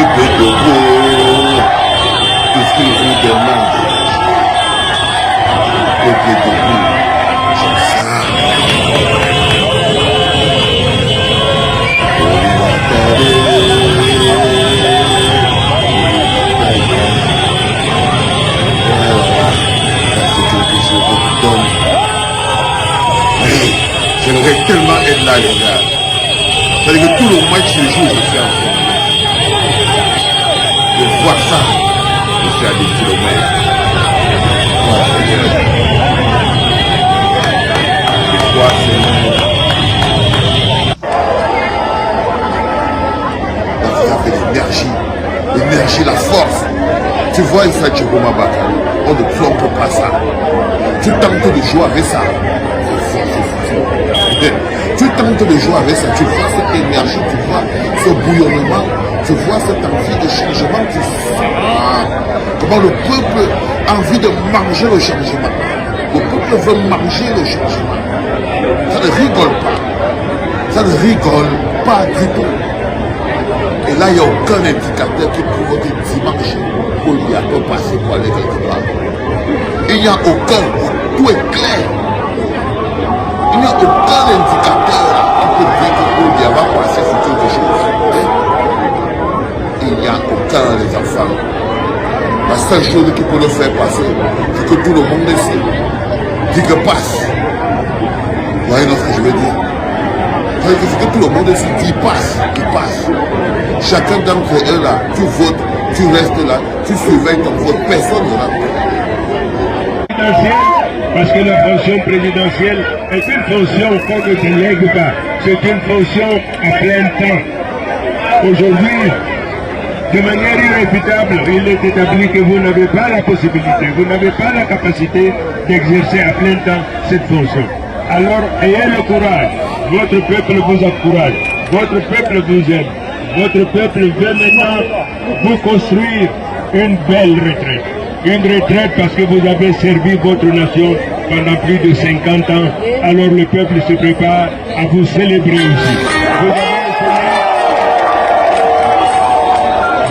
peuple debout. Tout ce qu'il vous demande. Le peuple debout. C'est ça. J'aimerais tellement être là, les gars. C'est-à-dire que tout le match se joue, je suis en train de voir ça. Je suis à des kilomètres. Voilà, je crois que c'est l'énergie, la force. Tu vois, Issa Djibruma Bakary, on ne trompe pas ça. Tu tentes de jouer avec ça. Tu tentes de jouer avec ça, tu vois cette énergie, tu vois ce bouillonnement, tu vois cette envie de changement, tu sens comment le peuple a envie de manger le changement. Le peuple veut manger le changement. Ça ne rigole pas. Ça ne rigole pas du tout. Et là, il n'y a aucun indicateur qui prouve que dimanche, Paul-Biya peut passer pour aller quelque part. Il n'y a aucun. Tout est clair. Il n'y a aucun indicateur qui peut dire que Paul-Biya va passer sur quelque chose. Il n'y a aucun, les enfants. La seule chose qui peut le faire passer, c'est que tout le monde sait. Dit que passe. Vous voyez ce que je veux dire? C'est que tout le monde sait qu'il passe. Il passe. Chacun d'entre eux là, tu votes, tu restes là, tu surveilles ton vote. Personne ne rentre. Parce que la fonction présidentielle est une fonction qu'on ne délègue pas. C'est une fonction à plein temps. Aujourd'hui, de manière irréfutable, il est établi que vous n'avez pas la possibilité, vous n'avez pas la capacité d'exercer à plein temps cette fonction. Alors, ayez le courage. Votre peuple vous encourage. Votre peuple vous aime. Votre peuple veut maintenant vous construire une belle retraite. Une retraite parce que vous avez servi votre nation pendant plus de 50 ans. Alors le peuple se prépare à vous célébrer aussi.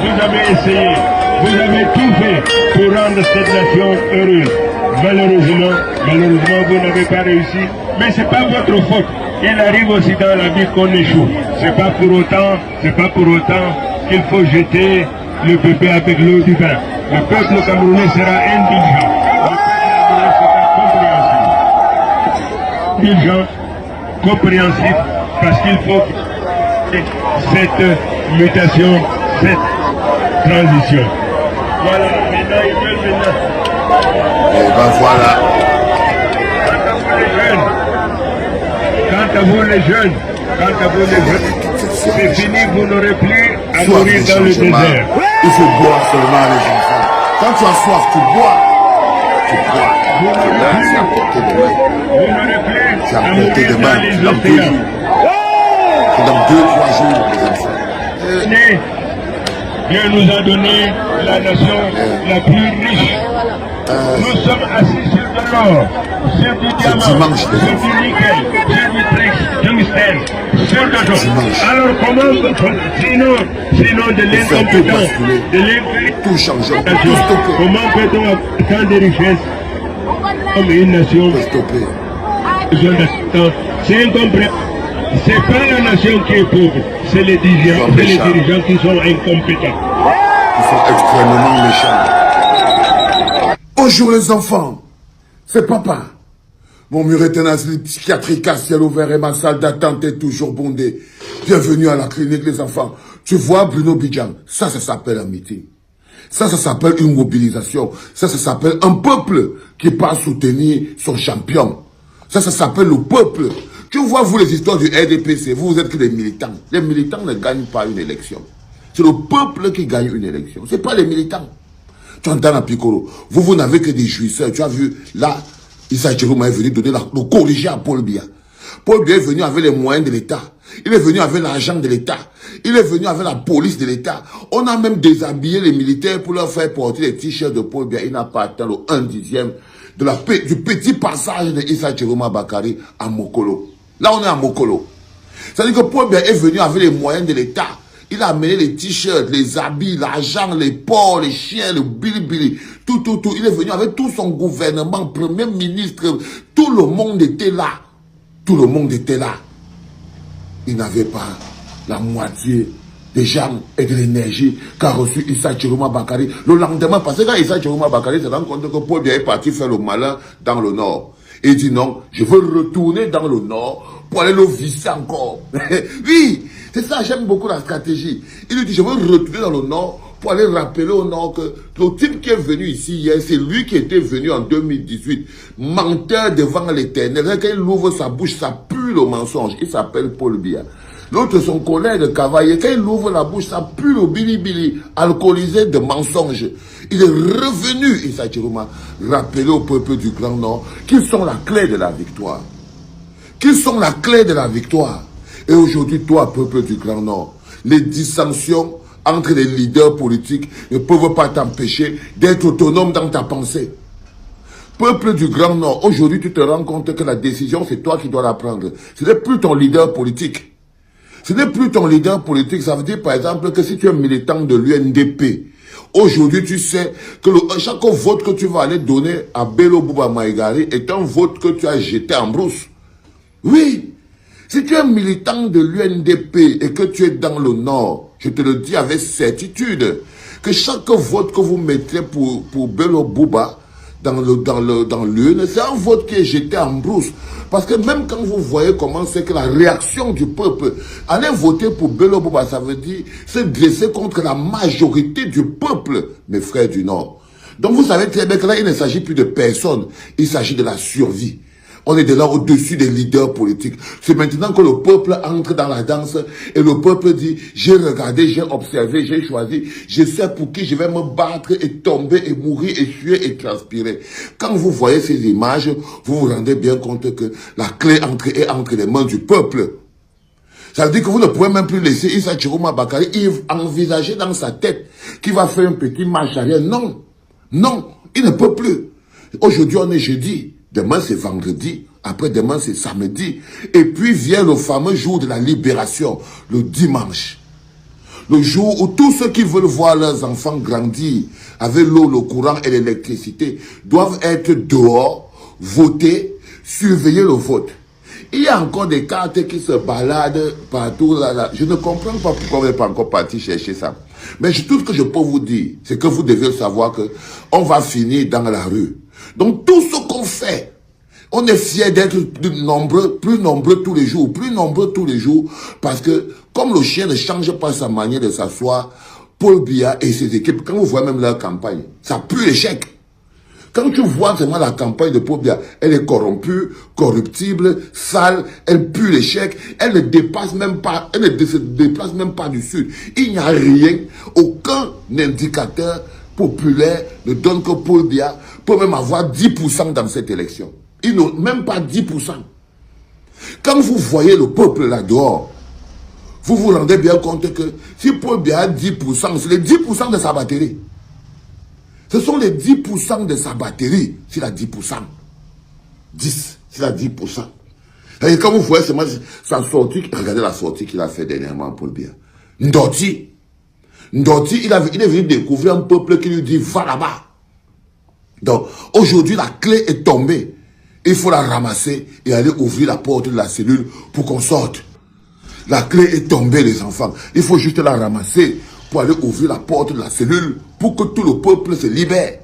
Vous avez essayé, vous avez tout fait pour rendre cette nation heureuse. Malheureusement, vous n'avez pas réussi. Mais ce n'est pas votre faute. Il arrive aussi dans la vie qu'on échoue. C'est pas pour autant qu'il faut jeter le bébé avec l'eau du bain. Le peuple camerounais sera indulgent. Le peuple camerounais sera compréhensif parce qu'il faut cette mutation, cette transition. Voilà, maintenant ils veulent maintenant. Et ben voilà. Quant à vous les jeunes, c'est fini, vous n'aurez plus à mourir dans le désert. Il faut boire seulement les enfants. Quand tu as soif, tu bois. Tu bois. Vous n'aurez plus à mourir dans les océans. C'est dans 2-3 jours, les enfants. Dieu nous a donné la nation la plus riche. Nous sommes assis sur de l'or, sur du diamant, sur du nickel, sur du tungstène, sur de l'or. Alors comment, sinon de l'incompétence, tout change, comment peut-on avoir tant de richesses comme une nation? C'est incompréhensible. C'est pas la nation qui est pauvre, c'est les dirigeants qui sont incompétents. Ils sont extrêmement méchants. Bonjour les enfants, c'est papa. Mon mur est un asile psychiatrique à ciel ouvert et ma salle d'attente est toujours bondée. Bienvenue à la clinique les enfants. Tu vois Bruno Bidjan, ça s'appelle amitié. Ça s'appelle une mobilisation. Ça s'appelle un peuple qui part soutenir son champion. Ça s'appelle le peuple. Tu vois, vous, les histoires du RDPC, vous êtes que des militants. Les militants ne gagnent pas une élection. C'est le peuple qui gagne une élection. Ce n'est pas les militants. Tu entends la Piccolo. Vous n'avez que des jouisseurs. Tu as vu, là, Issa Djibruma est venu donner le corrigé à Paul-Biya. Paul-Biya est venu avec les moyens de l'État. Il est venu avec l'argent de l'État. Il est venu avec la police de l'État. On a même déshabillé les militaires pour leur faire porter les t-shirts de Paul-Biya. Il n'a pas atteint le 1/10 du petit passage de Issa Djibruma Bakary à Mokolo. Là, on est à Mokolo. C'est-à-dire que Paul-Biya est venu avec les moyens de l'État. Il a amené les t-shirts, les habits, l'argent, les porcs, les chiens, le bilibili, tout. Il est venu avec tout son gouvernement, premier ministre, tout le monde était là. Tout le monde était là. Il n'avait pas la moitié des gens et de l'énergie qu'a reçu Issa Chiroma Bakary. Le lendemain, parce que quand Issa Chiroma Bakary se rend compte que Paul Biya est parti faire le malin dans le nord. Et il dit non, je veux retourner dans le nord pour aller le visser encore. Oui, c'est ça, j'aime beaucoup la stratégie. Il lui dit, je veux retourner dans le nord pour aller rappeler au nord que le type qui est venu ici hier, c'est lui qui était venu en 2018, menteur devant l'éternel. Quand il ouvre sa bouche, ça pue le mensonge. Il s'appelle Paul Biya. L'autre, son collègue Cavaillé, quand il ouvre la bouche, ça pue le bilibili, alcoolisé de mensonges. Il est revenu, Issa Chiroma, rappeler au peuple du Grand Nord qu'ils sont la clé de la victoire. Qu'ils sont la clé de la victoire. Et aujourd'hui, toi, peuple du Grand Nord, les dissensions entre les leaders politiques ne peuvent pas t'empêcher d'être autonome dans ta pensée. Peuple du Grand Nord, aujourd'hui, tu te rends compte que la décision, c'est toi qui dois la prendre. Ce n'est plus ton leader politique. Ce n'est plus ton leader politique. Ça veut dire, par exemple, que si tu es militant de l'UNDP, aujourd'hui, tu sais que chaque vote que tu vas aller donner à Bello Bouba Maïgari est un vote que tu as jeté en brousse. Oui. Si tu es militant de l'UNDP et que tu es dans le Nord, je te le dis avec certitude, que chaque vote que vous mettrez pour Bello Bouba dans l'urne, c'est un vote qui est jeté en brousse. Parce que même quand vous voyez comment c'est que la réaction du peuple, aller voter pour Bello Bouba, ça veut dire se dresser contre la majorité du peuple, mes frères du Nord. Donc vous savez très bien que là, il ne s'agit plus de personne, il s'agit de la survie. On est de là au-dessus des leaders politiques. C'est maintenant que le peuple entre dans la danse et le peuple dit, j'ai regardé, j'ai observé, j'ai choisi, je sais pour qui je vais me battre et tomber et mourir et suer et transpirer. Quand vous voyez ces images, vous vous rendez bien compte que la clé est entre les mains du peuple. Ça veut dire que vous ne pouvez même plus laisser Issa Chiroma Bakary envisager dans sa tête qu'il va faire un petit marche arrière. Non, non, il ne peut plus. Aujourd'hui, on est jeudi. Demain, c'est vendredi. Après-demain, c'est samedi. Et puis vient le fameux jour de la libération, le dimanche. Le jour où tous ceux qui veulent voir leurs enfants grandir avec l'eau, le courant et l'électricité doivent être dehors, voter, surveiller le vote. Il y a encore des cartes qui se baladent partout là. Je ne comprends pas pourquoi vous n'êtes pas encore parti chercher ça. Mais tout ce que je peux vous dire, c'est que vous devez savoir que on va finir dans la rue. Donc tout ce qu'on fait, on est fiers d'être plus nombreux tous les jours, parce que comme le chien ne change pas sa manière de s'asseoir, Paul Biya et ses équipes, quand vous voyez même leur campagne, ça pue l'échec. Quand tu vois seulement la campagne de Paul Biya, elle est corrompue, corruptible, sale, elle pue l'échec, elle ne dépasse même pas, elle ne se déplace même pas du sud. Il n'y a rien, aucun indicateur populaire ne donne que Paul Biya peut même avoir 10% dans cette élection. Ils n'ont même pas 10%. Quand vous voyez le peuple là dehors, vous vous rendez bien compte que si Paul Biya a 10%, c'est les 10% de sa batterie. Ce sont les 10% de sa batterie, s'il a 10%. 10, s'il a 10%. Et quand vous voyez seulement sa sortie, regardez la sortie qu'il a fait dernièrement, Paul Biya. Ndoti, il est venu découvrir un peuple qui lui dit, va là-bas. Donc, aujourd'hui, la clé est tombée. Il faut la ramasser et aller ouvrir la porte de la cellule pour qu'on sorte. La clé est tombée, les enfants. Il faut juste la ramasser pour aller ouvrir la porte de la cellule pour que tout le peuple se libère.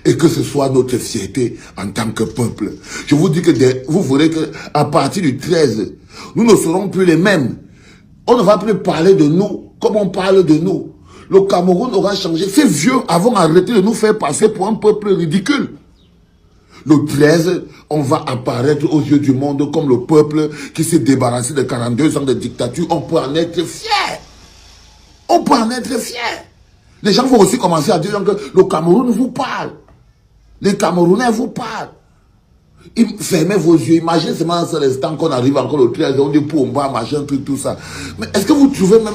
Et que ce soit notre fierté en tant que peuple. Je vous dis que vous verrez qu'à partir du 13, nous ne serons plus les mêmes. On ne va plus parler de nous comme on parle de nous. Le Cameroun aura changé. Ces vieux avons arrêté de nous faire passer pour un peuple ridicule. Le 13, on va apparaître aux yeux du monde comme le peuple qui s'est débarrassé de 42 ans de dictature. On peut en être fier. On peut en être fier. Les gens vont aussi commencer à dire que le Cameroun vous parle. Les Camerounais vous parlent. Fermez vos yeux. Imaginez seulement à l'instant qu'on arrive encore le 13, on dit Pumba, machin, tout ça. Mais est-ce que vous trouvez même...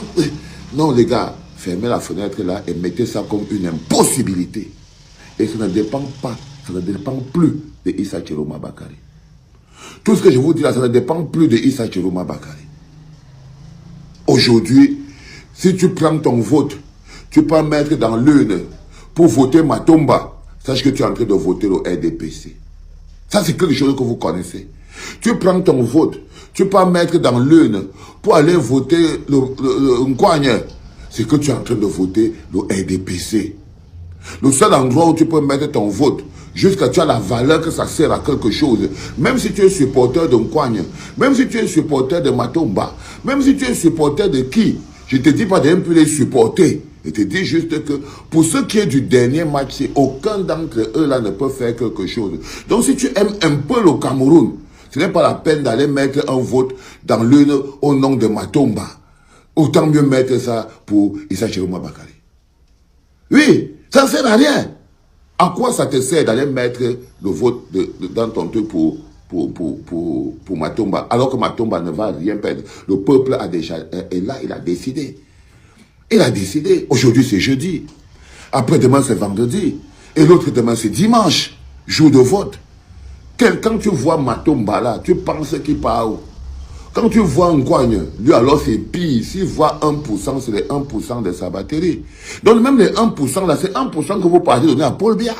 Non, les gars, fermez la fenêtre là et mettez ça comme une impossibilité. Et ça ne dépend pas, ça ne dépend plus de Issa Chiroma Bakary. Tout ce que je vous dis là, ça ne dépend plus de Issa Chiroma Bakary. Aujourd'hui, Si tu prends ton vote, tu peux mettre dans l'urne pour voter Matomba, sache que tu es en train de voter le RDPC. Ça, c'est quelque chose que vous connaissez. Tu prends ton vote, tu peux mettre dans l'urne pour aller voter le Nkwagne, c'est que tu es en train de voter le RDPC. Le seul endroit où tu peux mettre ton vote, jusqu'à tu as la valeur que ça sert à quelque chose, même si tu es supporter de Nkwagne, même si tu es supporter de Matomba, même si tu es supporter de qui, je te dis pas de même plus les supporter. Je te dis juste que pour ce qui est du dernier match, aucun d'entre eux là ne peut faire quelque chose. Donc si tu aimes un peu le Cameroun, ce n'est pas la peine d'aller mettre un vote dans l'urne au nom de Matomba. Autant mieux mettre ça pour Issa Chiroma Bakary. Oui, ça ne sert à rien. À quoi ça te sert d'aller mettre le vote dans ton truc pour Matomba, alors que Matomba ne va rien perdre. Le peuple a déjà, et là, il a décidé. Il a décidé. Aujourd'hui, c'est jeudi. Après-demain, c'est vendredi. Et l'autre demain, c'est dimanche, jour de vote. Quand tu vois Matomba là, tu penses qu'il part où? Quand tu vois Nkwagne, lui alors c'est pire. S'il voit 1%, c'est les 1% de sa batterie. Donc même les 1% là, c'est 1% que vous partez donner à Paul Biya.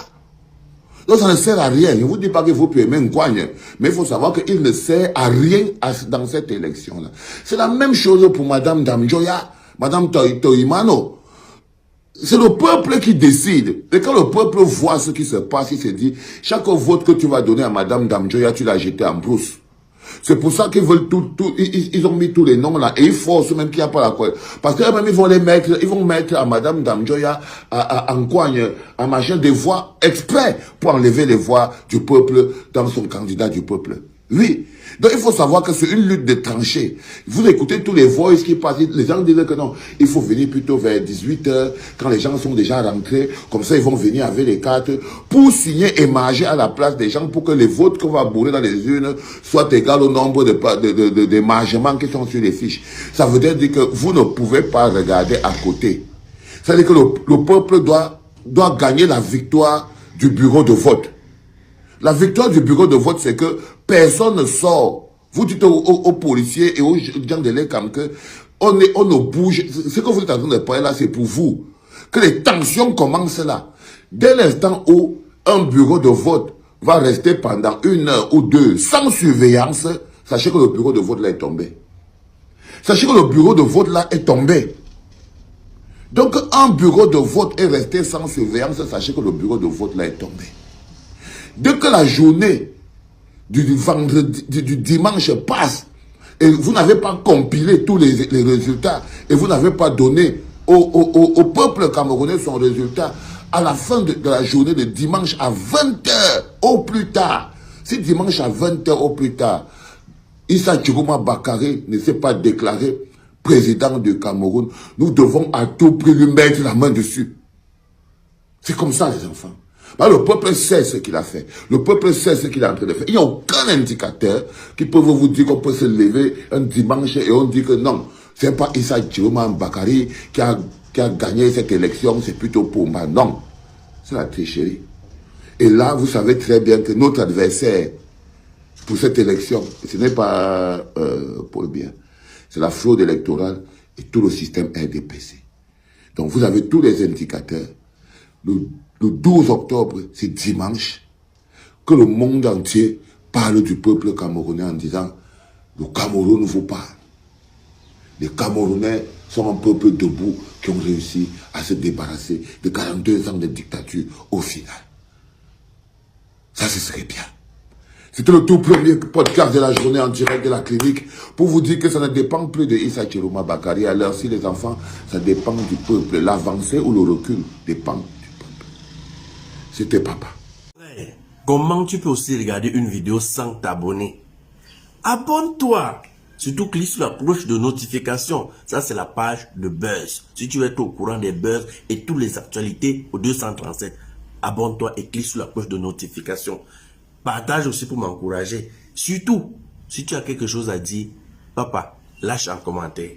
Donc ça ne sert à rien. Je ne vous dis pas qu'il faut aimer Nkwagne, mais il faut savoir qu'il ne sert à rien dans cette élection-là. C'est la même chose pour Madame Damjoya, Madame Toimano. C'est le peuple qui décide. Et quand le peuple voit ce qui se passe, il se dit, chaque vote que tu vas donner à Madame Damjoya, tu l'as jeté en brousse. C'est pour ça qu'ils veulent ils ont mis tous les noms là, et ils forcent même qu'il n'y a pas la quoi. Parce que même ils vont mettre à Madame Damjoya, à Nkwagne, à machin, des voix exprès pour enlever les voix du peuple dans son candidat du peuple. Oui. Donc il faut savoir que c'est une lutte de tranchées. Vous écoutez tous les voices qui passent, les gens disent que non, il faut venir plutôt vers 18h, quand les gens sont déjà rentrés, comme ça ils vont venir avec les cartes, pour signer et marger à la place des gens, pour que les votes qu'on va bourrer dans les urnes soient égaux au nombre de margements qui sont sur les fiches. Ça veut dire que vous ne pouvez pas regarder à côté. C'est-à-dire que le peuple doit gagner la victoire du bureau de vote. La victoire du bureau de vote, c'est que personne ne sort. Vous dites aux policiers et aux gens de l'ECAM que on ne bouge. Ce que vous êtes en train de parler là, c'est pour vous. Que les tensions commencent là. Dès l'instant où un bureau de vote va rester pendant 1 heure ou 2 sans surveillance, sachez que le bureau de vote là est tombé. Sachez que le bureau de vote là est tombé. Donc un bureau de vote est resté sans surveillance, sachez que le bureau de vote là est tombé. Dès que la journée du vendredi, du dimanche passe, et vous n'avez pas compilé tous les résultats, et vous n'avez pas donné au peuple camerounais son résultat, à la fin de la journée de dimanche à 20h au plus tard, si dimanche à 20h au plus tard, Issa Chiroma Bakary ne s'est pas déclaré président du Cameroun, nous devons à tout prix lui mettre la main dessus. C'est comme ça les enfants. Bah, le peuple sait ce qu'il a fait. Le peuple sait ce qu'il est en train de faire. Il n'y a aucun indicateur qui peut vous dire qu'on peut se lever un dimanche et on dit que non, c'est pas Issa Chiroma Bakary qui a gagné cette élection, c'est plutôt Pomba. Non, c'est la tricherie. Et là, vous savez très bien que notre adversaire pour cette élection, ce n'est pas Paul Biya, c'est la fraude électorale et tout le système RDPC. Donc vous avez tous les indicateurs. Le 12 octobre, c'est dimanche, que le monde entier parle du peuple camerounais en disant « Le Cameroun vous parle ». Les Camerounais sont un peuple debout qui ont réussi à se débarrasser de 42 ans de dictature au final. Ça, ce serait bien. C'était le tout premier podcast de la journée en direct de la clinique pour vous dire que ça ne dépend plus de Issa Chiroma Bakary. Alors si les enfants, ça dépend du peuple. L'avancée ou le recul dépend. C'était papa. Comment tu peux aussi regarder une vidéo sans t'abonner? Abonne-toi. Surtout clique sur la cloche de notification. Ça, c'est la page de Buzz. Si tu veux être au courant des buzz et toutes les actualités au 237, abonne-toi et clique sur la cloche de notification. Partage aussi pour m'encourager. Surtout, si tu as quelque chose à dire, papa, lâche un commentaire.